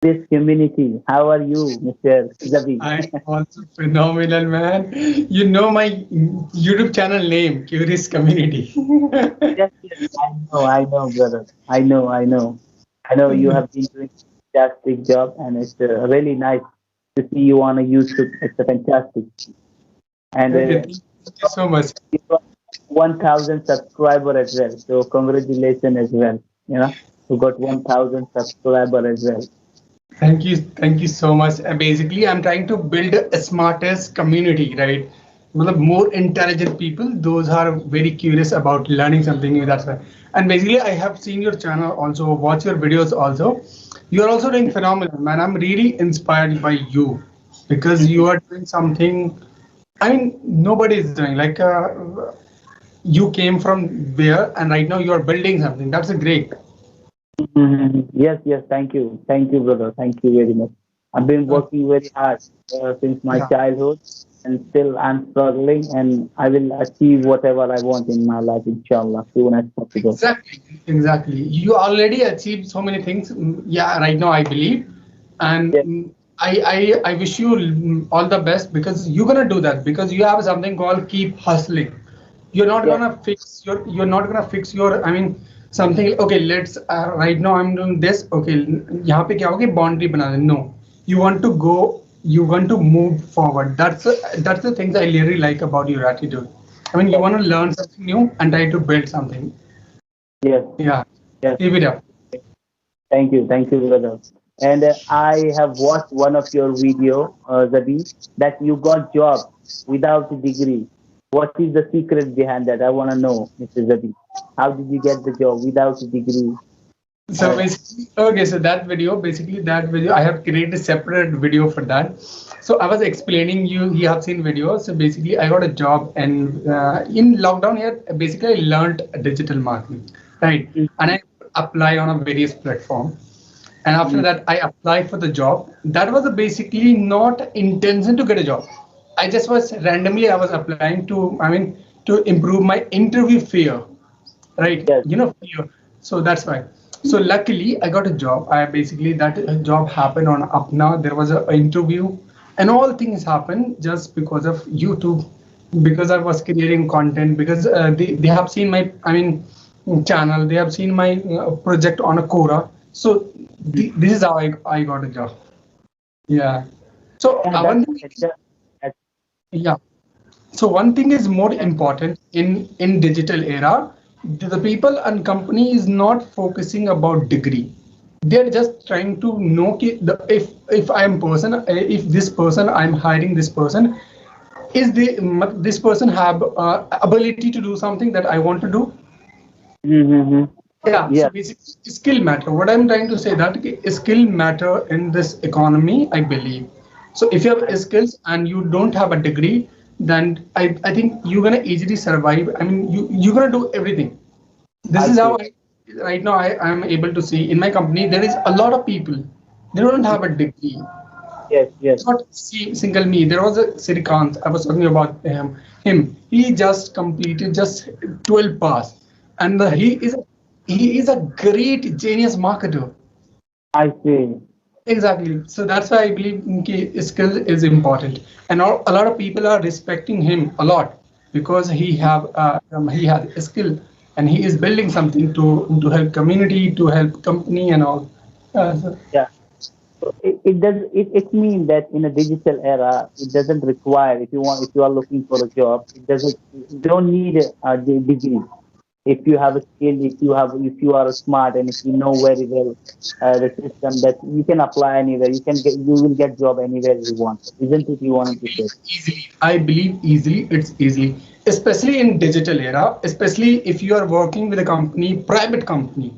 this community. How are you, Mr. Zabi? I'm also phenomenal, man. You know my YouTube channel name, Curious Community. Yes, yes, I know, brother. I know you have been doing a fantastic job, and it's really nice to see you on a YouTube. It's a fantastic, and Okay, thank you so much. you got 1,000 subscriber as well. So congratulations as well. You got 1,000 subscriber as well. Thank you so much. Basically, I'm trying to build a smartest community, right? Well, more intelligent people, those are very curious about learning something new. That's why. And basically, I have seen your channel also, watch your videos also. You are also doing phenomenal, man. I'm really inspired by you because you are doing something. I mean, nobody is doing like you came from where, and right now you are building something. That's a great. Yes, yes. Thank you, brother. Thank you very much. I've been Uh, working very hard since my yeah. childhood, and still I'm struggling, and I will achieve whatever I want in my life, inshallah, soon as possible. Exactly, exactly. You already achieved so many things. Yeah, right now I believe, and Yes, I wish you all the best because you're gonna do that because you have something called keep hustling. yes, You're not gonna fix your. I mean something. Okay, let's right now I'm doing this. Okay, यहाँ पे क्या होगी boundary बना दे. No, you want to go. You want to move forward. That's the things I really like about your attitude. I mean, you yes, want to learn something new and try to build something. yes, Yeah, yes. keep it up. Thank you, brother. And I have watched one of your video, Zabi, that you got job without a degree. What is the secret behind that? I want to know, Mr. Zabi. How did you get the job without a degree? So Uh, basically, okay, so that video, I have created a separate video for that. So I was explaining you have seen videos. So basically, I got a job and in lockdown here, basically I learned digital marketing, right? And I apply on a various platform. And after mm, that, I applied for the job. That was basically not intention to get a job. I just was randomly I was applying to, I mean, to improve my interview fear, right? yes, Fear. So that's why. So luckily I got a job. I basically that job happened on Upna. There was an interview and all things happened just because of YouTube, because I was creating content, because they have seen my, I mean, channel, they have seen my project on a Quora. So this is how I got a job. Yeah. So yeah, one that's thing, that, yeah. So one thing is more important in digital era. The people and company is not focusing about degree. They're just trying to know if I am person, if this person I'm hiring this person, is this person have ability to do something that I want to do. mm-hmm. Yeah, so Yeah, basically skill matter. What I'm trying to say that skill matter in this economy, I believe. So if you I, have skills and you don't have a degree, then I think you're gonna easily survive. I mean, you're gonna do everything. This I is how see. right now I am able to see in my company there is a lot of people. They don't have a degree. Yes, yes, Not see single me. There was a Sirikant. I was talking about him. He just completed just 12 pass, and I, he is a great genius marketer. I see. Exactly. So that's why I believe skill is important, and a lot of people are respecting him a lot because he has a skill and he is building something to help community, to help company, and all. So, Yeah. So it means that in a digital era, it doesn't require if you are looking for a job, it doesn't you don't need a degree. If you have a skill, if you are smart, and if you know very well the system, that you can apply anywhere. You will get job anywhere you want. Isn't it? You wanted to say? easily. I believe easily. It's easily, especially in digital era. Especially if you are working with a company, private company.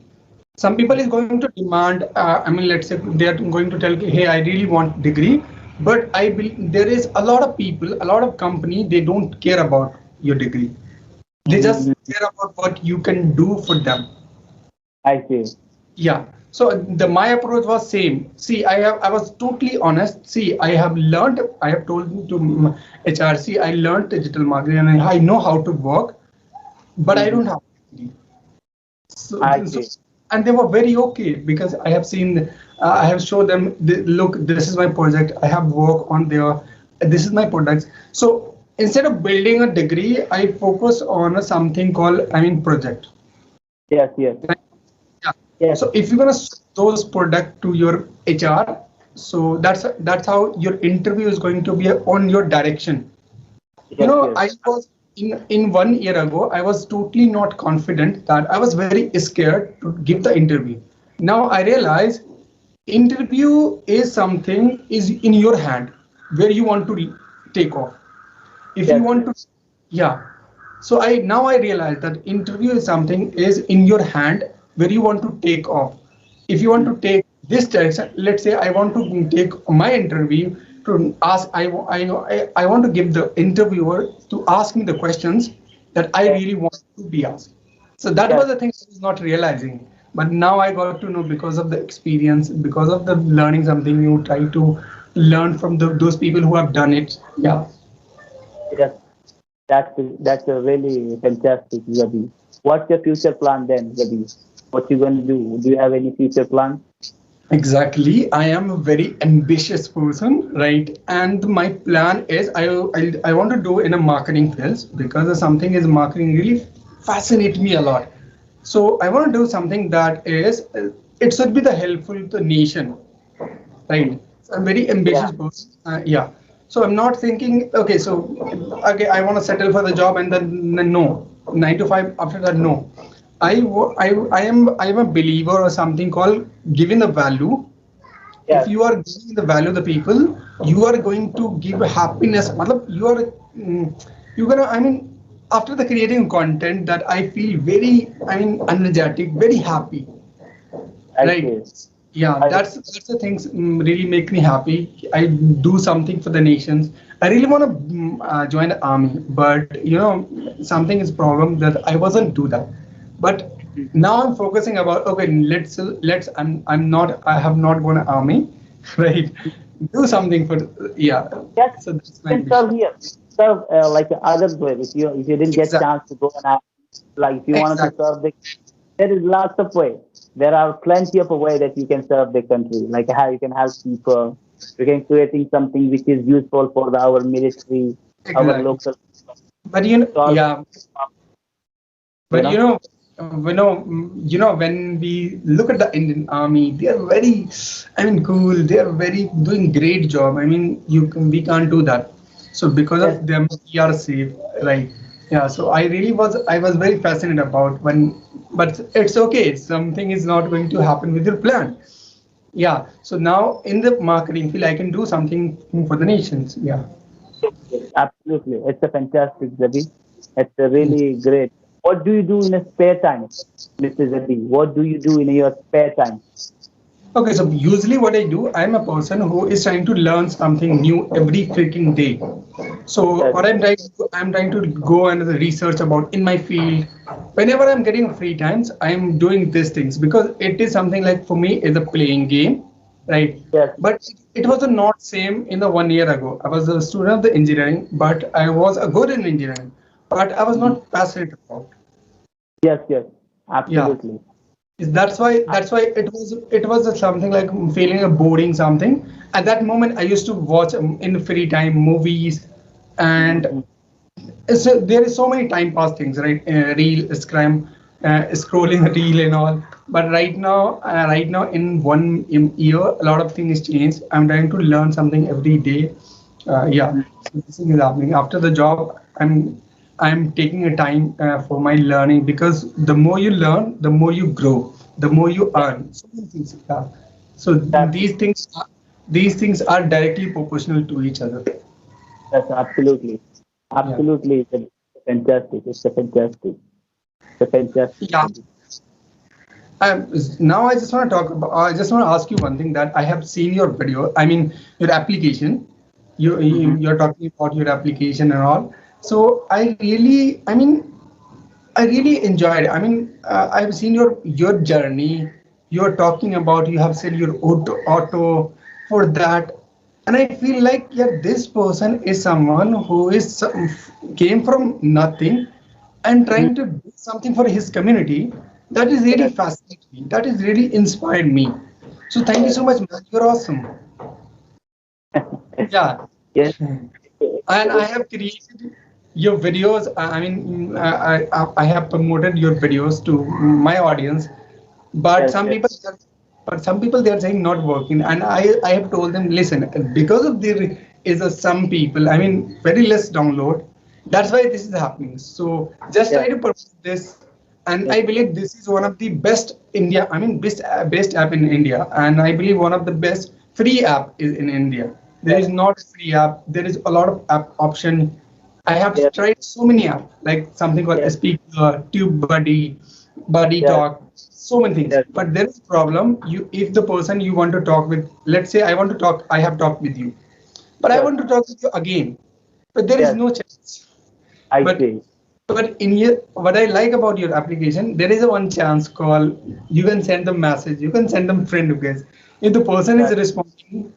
Some people is going to demand. I mean, let's say they are going to tell, hey, I really want degree, but I believe there is a lot of people, a lot of company. They don't care about your degree. They just Mhm. care about what you can do for them. I see. Yeah. So the my approach was same. See, I was totally honest. See, I have learned. I have told to HRC. I learned digital marketing and I know how to work, but I Mhm. don't have. So, I so see. and they were very okay because I have seen, I have showed them, look, this is my project. I have work on there. This is my products. So instead of building a degree, I focus on something called, project. Yes, yes, Right? Yeah. yes, So if you're gonna show those product to your HR, so that's how your interview is going to be on your direction. yes, yes. I was in 1 year ago, I was totally not confident, that I was very scared to give the interview. Now I realize interview is something is in your hand, where you want to take off. If you Yes, want to, yeah. So I realize that interview is something is in your hand, where you want to take off. If you want to take this direction, let's say I want to take my interview to ask, I want to give the interviewer to ask me the questions that I yes, really want to be asked. So that yes. was the thing I was not realizing. But now I got to know, because of the experience, because of the learning something new, try to learn from those people who have done it. Yeah. Yes. That's a really fantastic, Zabi. What's your future plan then, Zabi? What you going to do? Do you have any future plan? Exactly. I am a very ambitious person, right? And my plan is I want to do in a marketing field, because something is marketing really fascinate me a lot. So I want to do something that is it should be the helpful to the nation, right? So I'm very Yeah, ambitious person. Yeah. So I'm not thinking, okay, so okay, I want to settle for the job and then no, 9 to 5 after that, no. I am a believer or something called giving the value. If yes, you are giving the value to the people, you are going to give happiness. Matlab, you're gonna, after the creating content, that I feel very, energetic, very happy. I Right. see. Yeah, I, that's the things really make me happy. I do something for the nations. I really want to join the army, but something is problem that I wasn't do that. But now I'm focusing about, okay, let's I have not gone to army, right? Do something for, yeah. yes, So that's my you can serve ambition. here. Serve like others way. If you didn't get Exactly. chance to go and ask, like if you wanted to Exactly. serve the, there is lots of way. There are plenty of a way that you can serve the country. Like how you can help people. You can creating something which is useful for our military, our Exactly. local. But Solve, yeah. you But know. when we look at the Indian Army, they are very, cool. They are very doing great job. We can't do that. So because Yes, of them, we are safe, right? Yeah. So I was very fascinated about when, but it's okay. Something is not going to happen with your plan. Yeah. So now in the marketing field, I can do something for the nations. Yeah. yes, absolutely. It's a fantastic, Zabi. It's a really great. What do you do in a spare time, Mr. Zabi? What do you do in your spare time? Okay, so usually what I do, I'm a person who is trying to learn something new every freaking day. So Yes, what I'm trying to go and research about in my field. Whenever I'm getting free times, I'm doing these things, because it is something like, for me, is a playing game, right? yes, But it was not same in the 1 year ago. I was a student of the engineering, but I was a good in engineering, but I was mhm. not passionate about. Yes, yes, Yeah. absolutely. That's why it was something like feeling a boring something. At that moment, I used to watch in free time movies, and Mhm. there is so many time pass things, right? Reel, scrolling reel and all. But right now in 1 year, a lot of things changed. I'm trying to learn something every day. Yeah, Mhm. so this thing is happening. After the job, I'm taking a time for my learning, because the more you learn, the more you grow, the more you Yes, earn. So many things. Yeah. So that's, these things are directly proportional to each other. that's absolutely, Yeah. absolutely. It's a fantastic. It's a fantastic. It's a fantastic. Yeah. Zabi. Now I just want to talk about. I just want to ask you one thing, that I have seen your video. Your application. Mhm. You're talking about your application and all. So I really enjoyed. I've seen your journey. You're talking about, you have said your auto for that, and I feel like, yeah, this person is someone who came from nothing and Mhm. trying to do something for his community. That is really Yes. fascinating me. That is really inspired me. So thank you Yes. so much, man. You're awesome. Yeah. Yes. And I have created your videos. I have promoted your videos to my audience, but Yes. some Yes. people, they are saying not working, and I have told them, listen, because of there is some people, I mean, very less download. That's why this is happening. So just try Yes. to promote this, and Yes. I believe this is one of the best India. I mean, best app in India, and I believe one of the best free app is in India. There is Yes. not a free app. There is a lot of app option. I have Yes. tried so many apps, like something called Yes. Speaker, Tube Buddy, Buddy Yes. Talk, so many things. Yes. But there is a problem. If the person you want to talk with, let's say I want to talk, I have talked with you, but I Yes. want to talk with you again, but there is Yes. no chance. I But see. in your, what I like about your application, there is a one chance call. You can send them message. You can send them friend request. If the person is Yes. responding,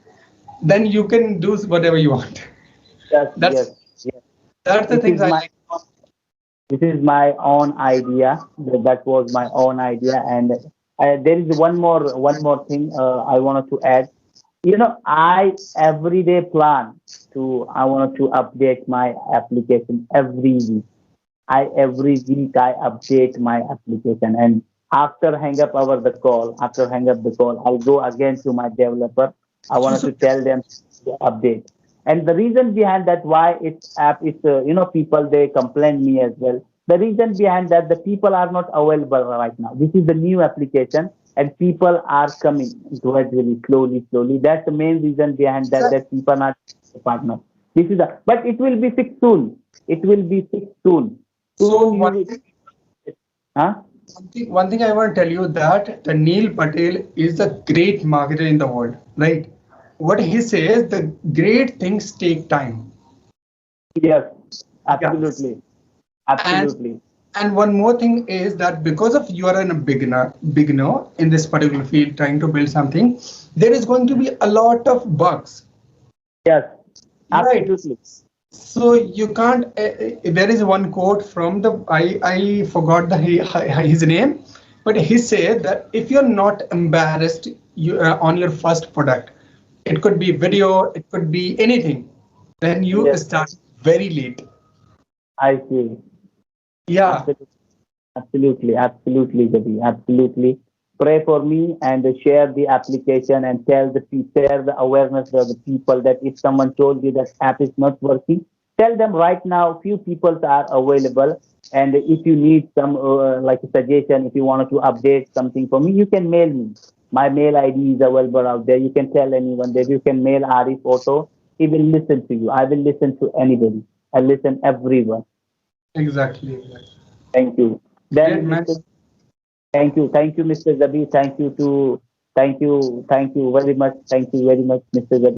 then you can do whatever you want. Yes. Yes. That's Yes. that's the It things is I my like. This is my own idea. That was my own idea, and there is one more thing I wanted to add. I every day plan to I wanted to update my application every week. I every week I update my application, and after hang up the call, I'll go again to my developer. I So, wanted so to tell them to update. And the reason behind that why it's app is people they complain me as well. The reason behind that the people are not available right now. This is the new application and people are coming gradually, slowly, slowly. That's the main reason behind that people are not partner. This is but it will be fixed soon. It will be fixed soon. so Soon you will. Huh? one thing I want to tell you that the Neil Patel is the great marketer in the world, right? What he says, the great things take time. Yes, Yeah. absolutely, And absolutely. one more thing is that because of you are a beginner in this particular field trying to build something, there is going to be a lot of bugs, Yes, right? absolutely. So you can't. There is one quote from the I forgot his name, but he said that if you're not embarrassed on your first product, it could be video, it could be anything, then you Yes, start very late. I see. Yeah, Absolutely. Absolutely, absolutely, Gabi, absolutely. Pray for me and share the application and share the awareness of the people that if someone told you that app is not working, tell them right now. Few people are available, and if you need some like a suggestion, if you wanted to update something for me, you can mail me. My mail ID is available out there. You can tell anyone that you can mail Arif Auto. He will listen to you. I will listen to anybody. I listen everyone. exactly, exactly. Thank you. Great Then, man. Mr. Thank you, Mr. Zabi. Thank you, thank you very much. Thank you very much, Mr. Zabi.